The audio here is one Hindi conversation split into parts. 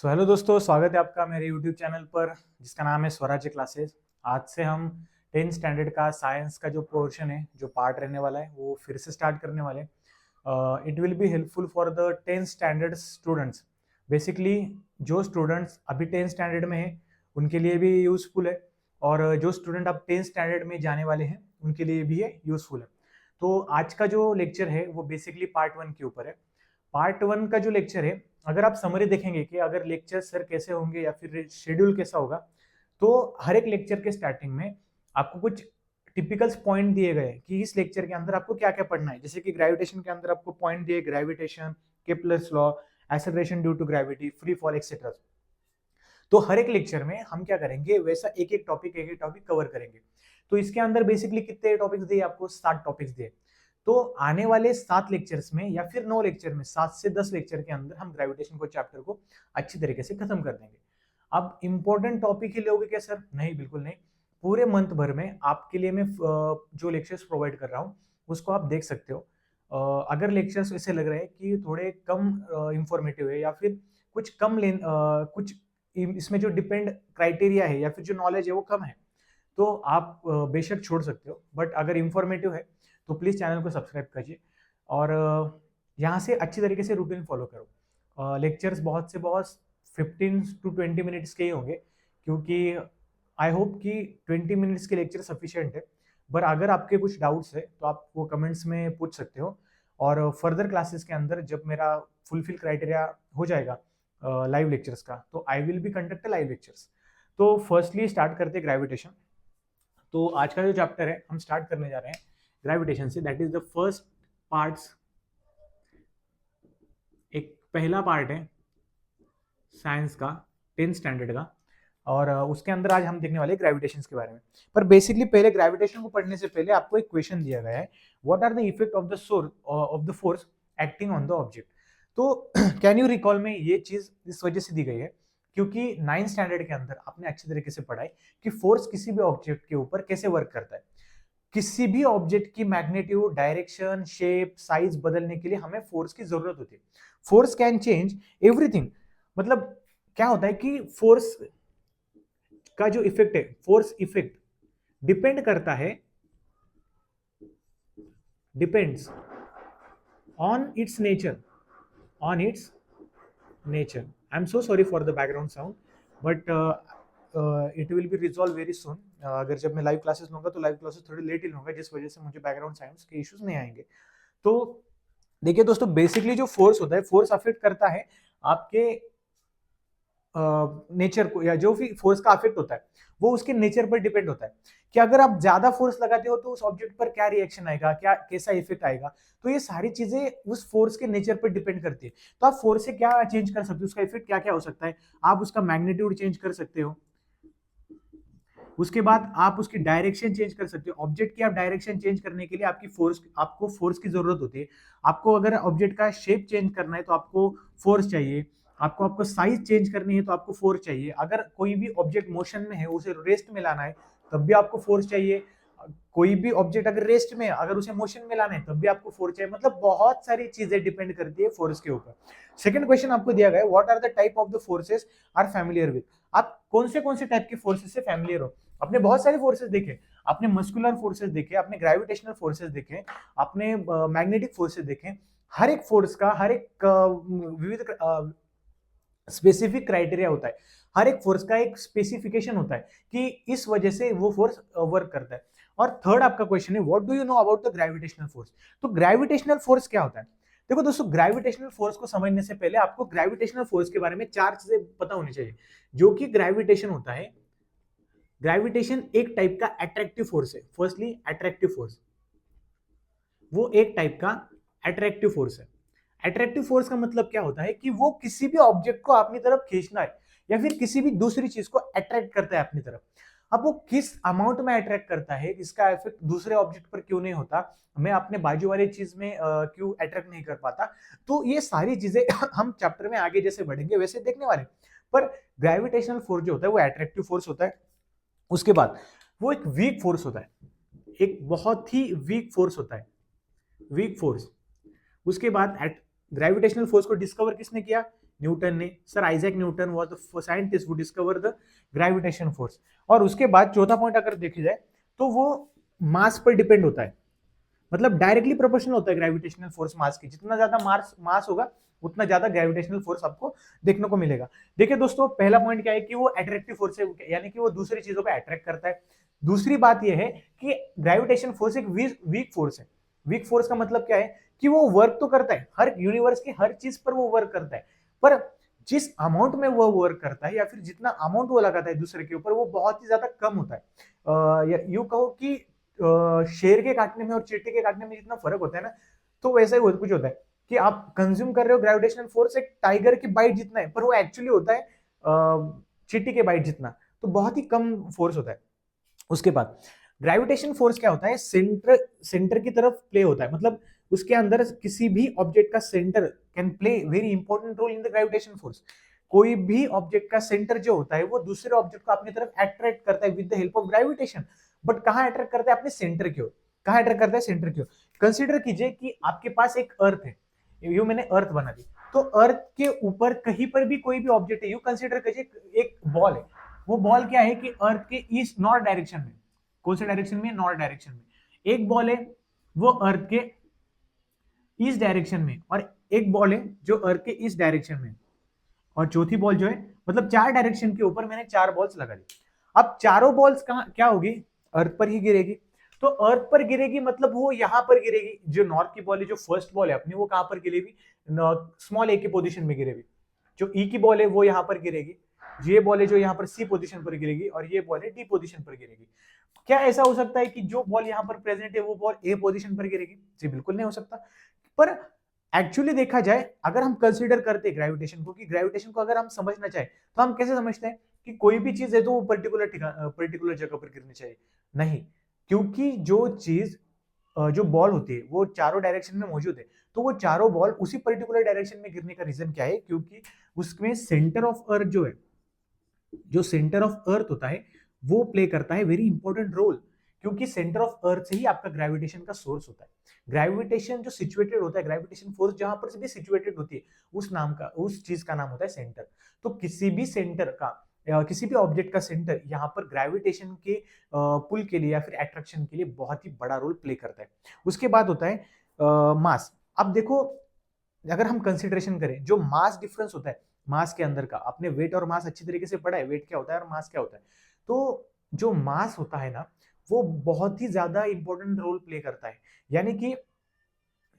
हेलो दोस्तों, स्वागत है आपका मेरे यूट्यूब चैनल पर जिसका नाम है स्वराज्य क्लासेस। आज से हम 10th स्टैंडर्ड का साइंस का जो पोर्शन है, जो पार्ट रहने वाला है, वो फिर से स्टार्ट करने वाले हैं। It will be helpful for the 10th standard students. Basically जो स्टूडेंट्स अभी 10th स्टैंडर्ड में हैं उनके लिए भी यूज़फुल है, और जो स्टूडेंट अब 10th स्टैंडर्ड में जाने वाले हैं उनके लिए भी ये यूज़फुल है। तो आज का जो लेक्चर है वो बेसिकली पार्ट 1 के ऊपर है। पार्ट 1 का जो लेक्चर है, अगर आप समरी देखेंगे कि अगर लेक्चर सर कैसे होंगे या फिर शेड्यूल कैसा होगा, तो हर एक लेक्चर के स्टार्टिंग में आपको कुछ टिपिकल पॉइंट दिए गए कि इस लेक्चर के अंदर आपको क्या क्या पढ़ना है। जैसे कि ग्रेविटेशन के अंदर आपको पॉइंट दिए, gravitation, Kepler's law, acceleration due to gravity, free fall etcetera. तो हर एक लेक्चर में हम क्या करेंगे, वैसा एक एक टॉपिक कवर करेंगे। तो इसके अंदर बेसिकली कितने टॉपिक्स दिए आपको? 7 टॉपिक्स दिए। तो आने वाले 7 लेक्चर्स में या फिर 9 लेक्चर में, 7 से 10 लेक्चर के अंदर हम ग्रेविटेशन को चैप्टर को अच्छी तरीके से खत्म कर देंगे। अब इंपॉर्टेंट टॉपिक ही लोगे क्या सर? नहीं, बिल्कुल नहीं। पूरे मंथ भर में आपके लिए मैं जो लेक्चर्स प्रोवाइड कर रहा हूँ उसको आप देख सकते हो। अगर लेक्चर्स ऐसे लग रहे हैं कि थोड़े कम इंफॉर्मेटिव है या फिर कुछ कम कुछ इसमें जो डिपेंड क्राइटेरिया है या फिर जो नॉलेज है वो कम है, तो आप बेशक छोड़ सकते हो। बट अगर इंफॉर्मेटिव है तो प्लीज़ चैनल को सब्सक्राइब कीजिए और यहाँ से अच्छी तरीके से रूटीन फॉलो करो। लेक्चर्स बहुत से बहुत 15 to 20 मिनट्स के ही होंगे, क्योंकि आई होप कि 20 मिनट्स के लेक्चर सफिशिएंट है। पर अगर आपके कुछ डाउट्स है तो आप वो कमेंट्स में पूछ सकते हो, और फर्दर क्लासेस के अंदर जब मेरा फुलफिल क्राइटेरिया हो जाएगा लाइव लेक्चर्स का, तो I will be conduct live lectures. तो फर्स्टली स्टार्ट करते ग्रेविटेशन। तो आज का जो चैप्टर है हम स्टार्ट करने जा रहे हैं ग्रेविटेशन से। That is the first parts. एक पहला पार्ट है साइंस का, 10th स्टैंडर्ड का, और उसके अंदर आज हम देखने वाले ग्रेविटेशन के बारे में। पर बेसिकली पहले ग्रेविटेशन को पढ़ने से पहले आपको एक क्वेश्चन दिया गया है, what are the effect of the source of the force acting on the object. तो कैन यू रिकॉल में ये चीज इस वजह से दी गई है क्योंकि 9th स्टैंडर्ड के अंदर आपने अच्छी तरीके से पढ़ा है कि फोर्स किसी भी ऑब्जेक्ट के ऊपर कैसे वर्क करता है। किसी भी ऑब्जेक्ट की मैग्नीट्यूड, डायरेक्शन, शेप, साइज बदलने के लिए हमें फोर्स की जरूरत होती है। Force can change everything. मतलब क्या होता है कि फोर्स का जो इफेक्ट है, फोर्स इफेक्ट डिपेंड करता है, depends on it's nature, on it's nature. I am so sorry for the background sound, but it will be resolve very soon. अगर जब मैं लाइव क्लासेस लूंगा तो लाइव क्लासेस थोड़ी लेट ही लूंगा, जिस वजह से मुझे बैकग्राउंड साउंड्स के इश्यूज नहीं आएंगे। तो देखिए दोस्तों, बेसिकली जो फोर्स होता है, फोर्स अफेक्ट करता है आपके नेचर को, या जो भी फोर्स का अफेक्ट होता है वो उसके नेचर पर डिपेंड होता है कि अगर आप ज्यादा फोर्स लगाते हो तो उस ऑब्जेक्ट पर क्या रिएक्शन आएगा, क्या कैसा इफेक्ट आएगा। तो ये सारी चीजें उस फोर्स के नेचर पर डिपेंड करती है। तो आप फोर्स से क्या चेंज कर सकते हो, उसका इफेक्ट क्या क्या हो सकता है। आप उसका मैग्नीट्यूड चेंज कर सकते हो, उसके बाद आप उसकी डायरेक्शन चेंज कर सकते हो। ऑब्जेक्ट की आप डायरेक्शन चेंज करने के लिए आपको फोर्स की जरूरत होती है। आपको अगर ऑब्जेक्ट का शेप चेंज करना है तो आपको फोर्स चाहिए। आपको साइज चेंज करनी है तो आपको फोर्स चाहिए। अगर कोई भी ऑब्जेक्ट मोशन में है, उसे रेस्ट में लाना है, तब भी आपको फोर्स चाहिए। कोई भी ऑब्जेक्ट अगर रेस्ट में है, अगर उसे मोशन में लाना है, तब भी आपको फोर्स चाहिए। मतलब बहुत सारी चीजें डिपेंड करती है फोर्स के ऊपर। सेकंड क्वेश्चन आपको दिया गया है, what are the type of the forces are familiar with. आप कौन से टाइप के फोर्सेस से फैमिलियर हो। आपने बहुत सारे फोर्सेस देखे, आपने मस्कुलर फोर्सेस देखे, आपने ग्रेविटेशनल फोर्सेस देखे, आपने मैग्नेटिक फोर्सेस देखे। हर एक फोर्स का हर एक विविध स्पेसिफिक क्राइटेरिया होता है। हर एक फोर्स का एक स्पेसिफिकेशन होता है कि इस वजह से वो फोर्स वर्क करता है। और थर्ड आपका क्वेश्चन है, what do you know about the gravitational force. तो ग्रेविटेशनल फोर्स क्या होता है? देखो दोस्तों, ग्रेविटेशनल फोर्स को समझने से पहले आपको ग्रेविटेशनल फोर्स के बारे में 4 चीजें पता होनी चाहिए। जो कि ग्रेविटेशन होता है, ग्रेविटेशन एक टाइप का अट्रैक्टिव फोर्स है। फर्स्टली अट्रैक्टिव फोर्स, वो एक टाइप का अट्रैक्टिव फोर्स है। अट्रैक्टिव फोर्स का मतलब क्या होता है कि वो किसी भी ऑब्जेक्ट को अपनी तरफ खींचना है या फिर किसी भी दूसरी चीज को अट्रैक्ट करता है अपनी तरफ। अब वो किस अमाउंट में अट्रैक्ट करता है, इसका इफेक्ट दूसरे ऑब्जेक्ट पर क्यों नहीं होता, मैं अपने बाजू वाली चीज में क्यों अट्रैक्ट नहीं कर पाता, तो ये सारी चीजें हम चैप्टर में आगे जैसे बढ़ेंगे वैसे देखने वाले। पर ग्रेविटेशनल फोर्स जो होता है वो अट्रैक्टिव फोर्स होता है। उसके बाद वो एक वीक फोर्स होता है, एक बहुत ही वीक फोर्स होता है, वीक फोर्स। उसके बाद ग्रेविटेशनल फोर्स को डिस्कवर किसने किया? न्यूटन ने, sir Isaac Newton was the scientist who discover the gravitation force. और उसके बाद चौथा पॉइंट अगर देखा जाए तो वो मास पर डिपेंड होता है, मतलब डायरेक्टली प्रोपोर्शनल होता है ग्रेविटेशनल फोर्स मास की, जितना ज्यादा मास होगा उतना ज्यादा ग्रेविटेशनल फोर्स आपको देखने को मिलेगा। देखिए दोस्तों, पहला पॉइंट क्या है कि वो अट्रैक्टिव फोर्स है, यानी कि वो दूसरी चीजों को अट्रैक्ट करता है। दूसरी बात यह है कि ग्रेविटेशन फोर्स एक वीक फोर्स है। वीक फोर्स का मतलब क्या है कि वो वर्क तो करता है, हर यूनिवर्स की हर चीज पर वो वर्क करता है, पर जिस अमाउंट में वो वर्क करता है या फिर जितना अमाउंट वो लगाता है दूसरे के ऊपर, वो बहुत ही ज्यादा कम होता है। यूं कहो कि शेर के काटने में और चींटी के काटने में जितना फर्क होता है ना, तो वैसा ही कुछ होता है कि आप कंज्यूम कर रहे हो ग्रेविटेशनल फोर्स एक टाइगर की बाइट जितना है, पर वो एक्चुअली होता है चींटी के बाइट जितना, तो बहुत ही कम फोर्स होता है। उसके बाद ग्रेविटेशन फोर्स क्या होता है, सेंटर की तरफ प्ले होता है, मतलब उसके अंदर किसी भी ऑब्जेक्ट का centre can play very important role in the gravitation force. कोई भी ऑब्जेक्ट का सेंटर जो होता है वो दूसरे ऑब्जेक्ट को अपनी तरफ अट्रैक्ट करता है with the help of gravitation. But कहां अट्रैक्ट करता है, अपने सेंटर की ओर। कहां अट्रैक्ट करता है, सेंटर की ओर। कंसीडर कीजिए कि आपके पास एक अर्थ है, यू मैंने अर्थ बना दी, तो अर्थ के ऊपर कहीं पर भी कोई भी ऑब्जेक्ट है, यू कंसीडर कीजिए एक बॉल है। वो बॉल क्या है कि अर्थ के ईस्ट नॉर्थ डायरेक्शन में, कौन से डायरेक्शन में, नॉर्थ डायरेक्शन में एक बॉल है, वो अर्थ के ईस्ट डायरेक्शन में, और एक बॉल है जो अर्थ के ईस्ट डायरेक्शन में, और चौथी बॉल जो है, मतलब 4 डायरेक्शन के ऊपर मैंने 4 बॉल्स लगा दी। अब चारों बॉल्स कहां क्या होगी, अर्थ पर ही गिरेगी। तो अर्थ पर गिरेगी मतलब वो यहां पर गिरेगी। जो नॉर्थ की बॉल है, जो फर्स्ट बॉल है अपनी, वो कहां पर गिरेगी, स्मॉल ए की पोजीशन में गिरेगी। जो ई की बॉल है वो यहां पर गिरेगी, ये बॉल है जो यहाँ पर सी पोजीशन पर गिरेगी, और ये बॉल है डी पोजीशन पर गिरेगी। क्या ऐसा हो सकता है कि जो बॉल यहाँ पर प्रेजेंट है वो बॉल ए पोजीशन पर गिरेगी? जी बिल्कुल नहीं हो सकता। पर एक्चुअली देखा जाए, अगर हम कंसीडर करते हैं ग्रेविटेशन को, कि ग्रेविटेशन को अगर हम समझना चाहे तो हम कैसे समझते हैं कि कोई भी चीज है तो वो पर्टिकुलर जगह पर गिरनी चाहिए? नहीं, क्योंकि जो चीज जो बॉल होती है वो चारों डायरेक्शन में मौजूद है, तो वो चारों बॉल उसी पर्टिकुलर डायरेक्शन में गिरने का रीजन क्या है, क्योंकि उसमें सेंटर ऑफ अर्थ जो है, जो सेंटर ऑफ अर्थ होता है वो प्ले करता है वेरी इंपॉर्टेंट रोल, क्योंकि सेंटर ऑफ अर्थ से ही आपका ग्रेविटेशन का सोर्स होता है। ग्रेविटेशन जो सिचुएटेड होता है, ग्रेविटेशन फोर्स जहां पर भी सिचुएटेड होती है, उस चीज का नाम होता है सेंटर। तो किसी भी सेंटर का, किसी भी ऑब्जेक्ट का सेंटर यहाँ पर ग्रेविटेशन के पुल के लिए या फिर अट्रैक्शन के लिए बहुत ही बड़ा रोल प्ले करता है। उसके बाद होता है मास। अब देखो, अगर हम कंसिडरेशन करें जो मास डिफरेंस होता है मास के अंदर का, आपने वेट और मास अच्छी तरीके से पढ़ा है, वेट क्या होता है और मास क्या होता है। तो जो मास होता है ना, वो बहुत ही ज्यादा इंपॉर्टेंट रोल प्ले करता है। यानी कि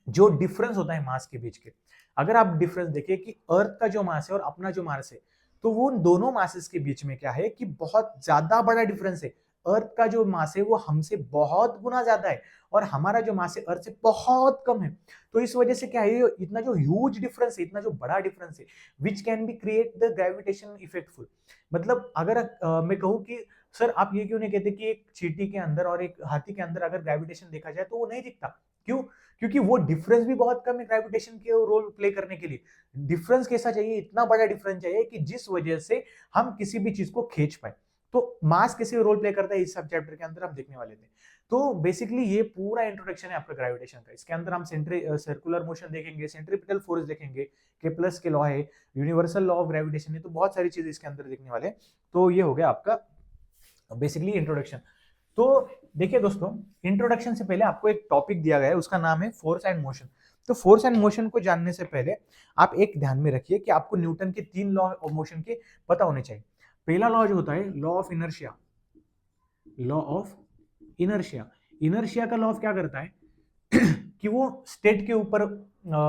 जो डिफरेंस होता है मास के बीच के, अगर आप डिफरेंस देखिए कि अर्थ का जो मास है और अपना जो मास है, तो वो दोनों मासेस के बीच में क्या है कि बहुत ज्यादा बड़ा डिफरेंस है। अर्थ का जो मास है वो हमसे बहुत गुना ज्यादा है, और हमारा जो मास है अर्थ से बहुत कम है। तो इस वजह से क्या है, इतना जो ह्यूज डिफरेंस है, इतना जो बड़ा डिफरेंस है, which can be create the gravitation effectful. मतलब अगर मैं कहूँ कि सर आप ये क्यों नहीं कहते कि एक चींटी के अंदर और एक हाथी के अंदर अगर ग्रेविटेशन देखा जाए तो वो नहीं दिखता? क्यों? क्योंकि वो डिफरेंस भी बहुत कम है ग्रेविटेशन के रोल प्ले करने के लिए। डिफरेंस कैसा चाहिए, इतना बड़ा डिफरेंस चाहिए कि जिस वजह से हम किसी भी चीज को खींच पाए। तो मास कैसे रोल प्ले करता है इस सब चैप्टर के अंदर हम देखने वाले थे। तो बेसिकली ये पूरा इंट्रोडक्शन है आपका ग्रेविटेशन का। इसके अंदर हम सर्कुलर मोशन देखेंगे, सेंट्रीपिटल फोर्स देखेंगे, के प्लस के लॉ है, यूनिवर्सल लॉ ऑफ ग्रेविटेशन है, तो बहुत सारी चीज इसके अंदर देखने वाले हैं। तो ये हो गया आपका बेसिकली इंट्रोडक्शन। तो देखिए दोस्तों, इंट्रोडक्शन से पहले आपको एक टॉपिक दिया गया है, उसका नाम है फोर्स एंड मोशन। तो फोर्स एंड मोशन को जानने से पहले आप एक ध्यान में रखिए कि आपको न्यूटन के 3 लॉ ऑफ मोशन के पता होने चाहिए। पहला लॉ जो होता है law of inertia. Law of inertia, inertia का लॉ ऑफ क्या करता है कि वो स्टेट के ऊपर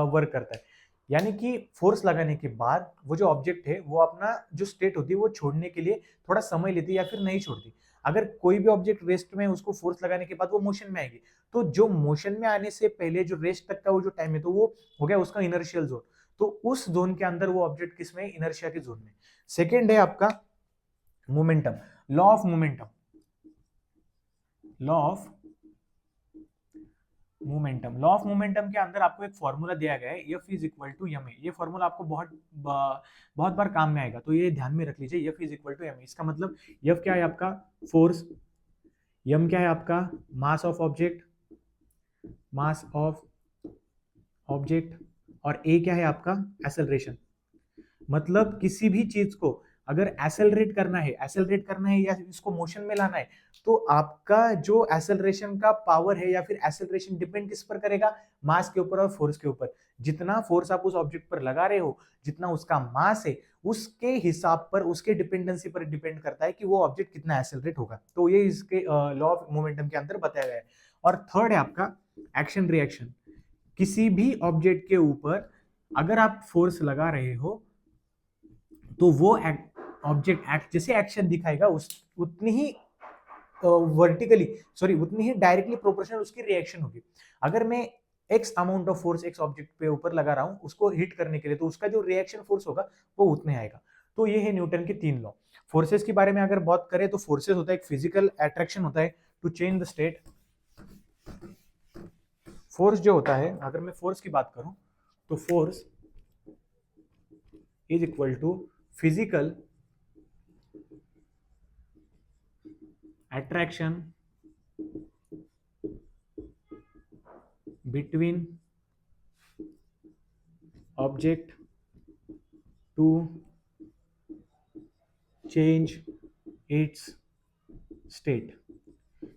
वर्क करता है। यानी कि फोर्स लगाने के बाद वो जो ऑब्जेक्ट है वो अपना जो स्टेट होती है वो छोड़ने के लिए थोड़ा समय लेती है या फिर नहीं छोड़ती। अगर कोई भी ऑब्जेक्ट रेस्ट में, उसको फोर्स लगाने के बाद वो मोशन में आएगी, तो जो मोशन में आने से पहले जो रेस्ट तक का वो जो टाइम है, तो वो हो गया उसका इनर्शियल जोन। तो उस जोन के अंदर वो ऑब्जेक्ट किस में, इनर्शिया के जोन में। सेकेंड है आपका momentum, law of momentum. Law of momentum, law of momentum के अंदर आपको एक फॉर्मूला दिया गया है, F is equal to M. ये फॉर्मूला आपको बहुत बार काम में आएगा, तो ये ध्यान में रख लीजिए, F is equal to M. इसका मतलब F क्या है आपका, फोर्स, m क्या है आपका, mass of object, mass of object, और a क्या है आपका, एक्सेलरेशन। मतलब किसी भी चीज को अगर एसेलरेट करना है या इसको मोशन में लाना है, तो आपका जो एसेलरेशन का पावर है या फिर एसेलरेशन डिपेंड किस पर करेगा, मास के ऊपर और फोर्स के ऊपर। जितना फोर्स आप उस ऑब्जेक्ट पर लगा रहे हो, जितना उसका मास है, उसके हिसाब पर, उसके डिपेंडेंसी पर डिपेंड करता है कि वो ऑब्जेक्ट कितना एसेलरेट होगा। तो ये इसके लॉ ऑफ मोमेंटम के अंदर बताया गया है। और थर्ड है आपका एक्शन रिएक्शन। किसी भी ऑब्जेक्ट के ऊपर अगर आप फोर्स लगा रहे हो तो वो ऑब्जेक्ट जैसे एक्शन दिखाएगा उस उतनी ही उतनी ही डायरेक्टली प्रोपोर्शनल उसकी रिएक्शन होगी। अगर मैं x amount of force x object पे ऊपर लगा रहा हूं उसको हिट करने के लिए, तो उसका जो रिएक्शन फोर्स होगा वो उतने आएगा। तो ये है न्यूटन के 3 लॉ। फोर्सेस के बारे में अगर बात करें तो फोर्सेस होता है एक फिजिकल अट्रैक्शन होता है to change the state. Force जो होता है, अगर मैं फोर्स की बात करूं तो force is equal to physical attraction between object to change its state।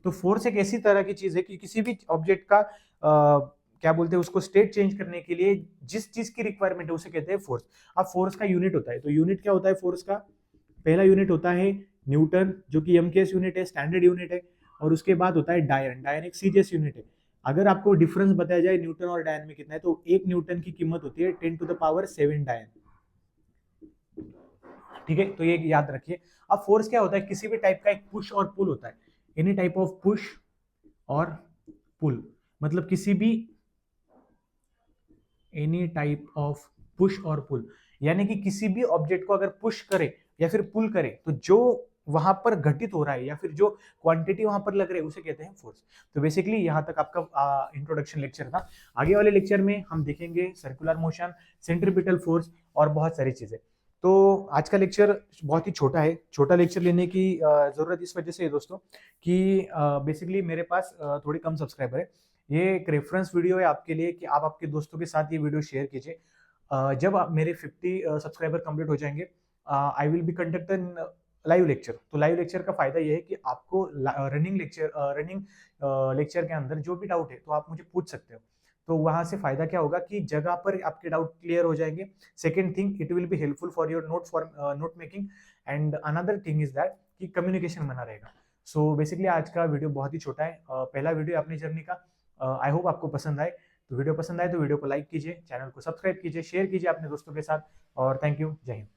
तो फोर्स एक ऐसी तरह की चीज है कि किसी भी ऑब्जेक्ट का क्या बोलते हैं उसको स्टेट चेंज करने के लिए जिस चीज की रिक्वायरमेंट है उसे कहते हैं फोर्स। अब फोर्स का यूनिट होता है, तो यूनिट क्या होता है फोर्स का? पहला यूनिट होता है न्यूटन, जो कि एमकेएस यूनिट है, स्टैंडर्ड यूनिट है। और उसके बाद होता है डायन। डायन एक सीजीएस यूनिट है। अगर आपको डिफरेंस बताया जाए न्यूटन और डायन में कितना है, तो 1 न्यूटन की कीमत होती है 10⁻7 डायन। ठीक है, तो ये याद रखिए। अब फोर्स क्या होता है? किसी भी टाइप का एक पुश और पुल होता है। एनी टाइप ऑफ पुश और पुल, मतलब किसी भी एनी टाइप ऑफ पुश और पुल, यानी कि किसी भी ऑब्जेक्ट को अगर पुश करे या फिर पुल करे, तो जो वहां पर घटित हो रहा है या फिर जो क्वांटिटी वहां पर लग रही है उसे कहते हैं फोर्स। तो बेसिकली यहां तक आपका इंट्रोडक्शन लेक्चर था। आगे वाले लेक्चर में हम देखेंगे सर्कुलर मोशन, सेंट्रीपिटल फोर्स और बहुत सारी चीजें। तो आज का लेक्चर बहुत ही छोटा है। छोटा लेक्चर लेने की जरूरत इस वजह से है दोस्तों कि बेसिकली मेरे पास थोड़ी कम सब्सक्राइबर है। ये एक रेफरेंस वीडियो है आपके लिए कि आप आपके दोस्तों के साथ ये वीडियो शेयर कीजिए। जब आप मेरे 50 सब्सक्राइबर कंप्लीट हो जाएंगे, I will be conducting live lecture. तो लाइव लेक्चर का फायदा ये है कि आपको रनिंग लेक्चर के अंदर जो भी डाउट है तो आप मुझे पूछ सकते हो। तो वहां से फायदा क्या होगा कि जगह पर आपके डाउट क्लियर हो जाएंगे। Second thing, it will be helpful for your note making. And another thing is that कि कम्युनिकेशन बना रहेगा। सो बेसिकली आज का वीडियो बहुत ही छोटा है, पहला वीडियो अपनी जर्नी का। आई होप आपको पसंद आए। तो वीडियो पसंद आए तो वीडियो को लाइक कीजिए, चैनल को सब्सक्राइब कीजिए, शेयर कीजिए अपने दोस्तों के साथ। और थैंक यू, जय हिंद।